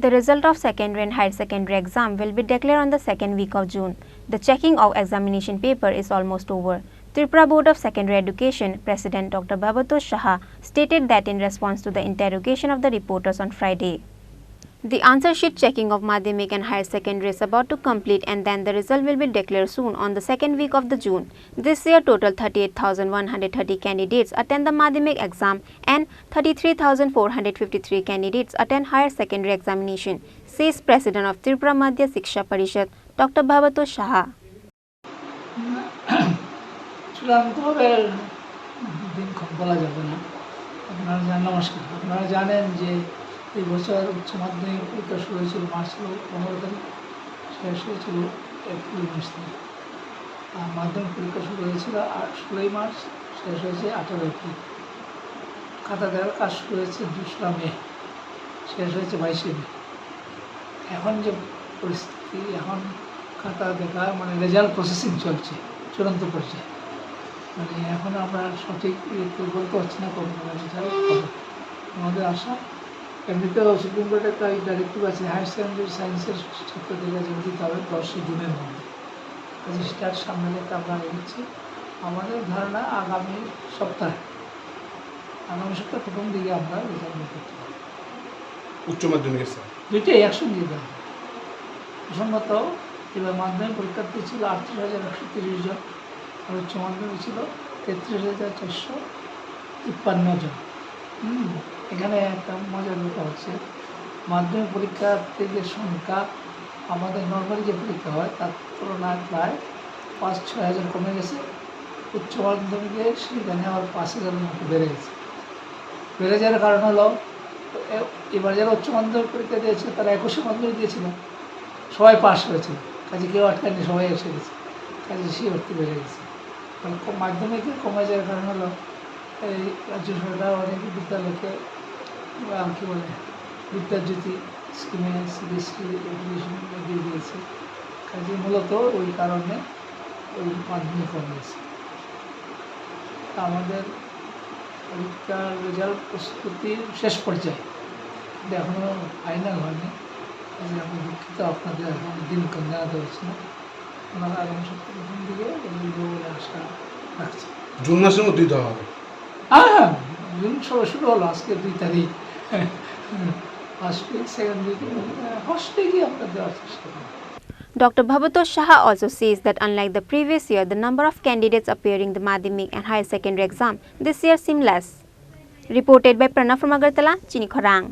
The result of secondary and higher secondary exam will be declared on the second week of June. The checking of examination paper is almost over. Tripura Board of Secondary Education President Dr. Bhabatosh Shah stated that in response to the interrogation of the reporters on Friday. The answer sheet checking of Madhyamik and higher secondary is about to complete, and then the result will be declared soon on the second week of the June. This year total 38,130 candidates attend the Madhyamik exam and 33,453 candidates attend higher secondary examination, says President of Tripura Madhya Shiksha Parishad Dr. Bhabatosh Shah. চূড়ান্তভাবে দিনক্ষণ বলা যাবে না। নমস্কার, আপনারা জানেন যে এই বছর উচ্চ মাধ্যমিক পরীক্ষা শুরু হয়েছিল মার্চ 15 তারিখ, শেষ হয়েছিল এপ্রিল মাস থেকে। আর মাধ্যমিক পরীক্ষা শুরু হয়েছিল 16 মার্চ, শেষ হয়েছে 18 এপ্রিল। খাতা দেওয়ার কাজ শুরু হয়েছে 2 মে, শেষ হয়েছে 22 মে। এখন যে পরিস্থিতি, এখন খাতা দেখা মানে রেজাল্ট প্রসেসিং চলছে চূড়ান্ত পর্যায়ে। মানে এখন আমরা সঠিক বলতে পারছি না কখন রেজাল্ট হবে। আমাদের আশা, এমনিতেও সুপ্রিম কোর্টের একটা ডাইরেক্টিভ আছে হায়ার সেকেন্ডারি সায়েন্সের ছাত্রদের রেজাল্ট দিতে হবে 10 জুনের মধ্যে। কাজে স্টার্ট সামনে রেখে আমরা এগোচ্ছি। আমাদের ধারণা আগামী সপ্তাহে প্রথম দিকে আমরা রেজাল্ট করতে পারব। উচ্চ মাধ্যমিকের স্যার দুইটাই একসঙ্গে দেওয়া হবে। প্রসঙ্গত এবার মাধ্যমিক পরীক্ষার্থী ছিল 38,130 জন, আর উচ্চ মাধ্যমিক ছিল 33,453 জন। এখানে একটা মজার ব্যাপার হচ্ছে, মাধ্যমিক পরীক্ষার্থীদের সংখ্যা আমাদের নর্মালি যে পরীক্ষা হয় তার তুলনায় প্রায় 5-6 হাজার কমে গেছে। উচ্চ মাধ্যমিকে সেখানে আবার 5,000 মতো বেড়ে গেছে। বেড়ে যাওয়ার কারণ হলো এবার যারা উচ্চ মাধ্যমিক পরীক্ষা দিয়েছিল তারা 21শে মাধ্যমিক দিয়েছিল, সবাই পাস হয়েছিল। কাজে কেউ আটকায়নি, সবাই এসে গেছে। কাজে সেই অর্থে বেড়ে গেছে। মাধ্যমিকে কমে যাওয়ার কারণ হলো এই রাজ্য সরকার অনেক বিদ্যালয়কে কী বলে বিদ্যাজ্যোতি স্কিমে সিবিএসসি এডুকেশন দিয়ে দিয়েছে। কাজে মূলত ওই কারণে ওই মাধ্যমিক কমে গেছে। আমাদের পরীক্ষার রেজাল্ট প্রস্তুতির শেষ পর্যায়ে, কিন্তু এখনও ফাইনাল হয়নি। কাজে আমি দুঃখিত, আপনাদের এখন দিনক্ষণ জানাতে পারছি না। ওনারা আগামী সপ্তাহ প্রথম দিকে বলে আশা রাখছি। জুন মাসের মধ্যেই দেওয়া হবে। হ্যাঁ, জুন শুরু হলো আজকে 2 তারিখ। ফার্স্ট উইক, সেকেন্ড উইকে, ফার্স্ট উইকে আমরা দেওয়ার চেষ্টা করব। Dr. Bhabatosh Shah also says that unlike the previous year, the number of candidates appearing the Madhyamik and higher secondary exam this year seem less. Reported by Pranav from Agartala, Chini, Khorang.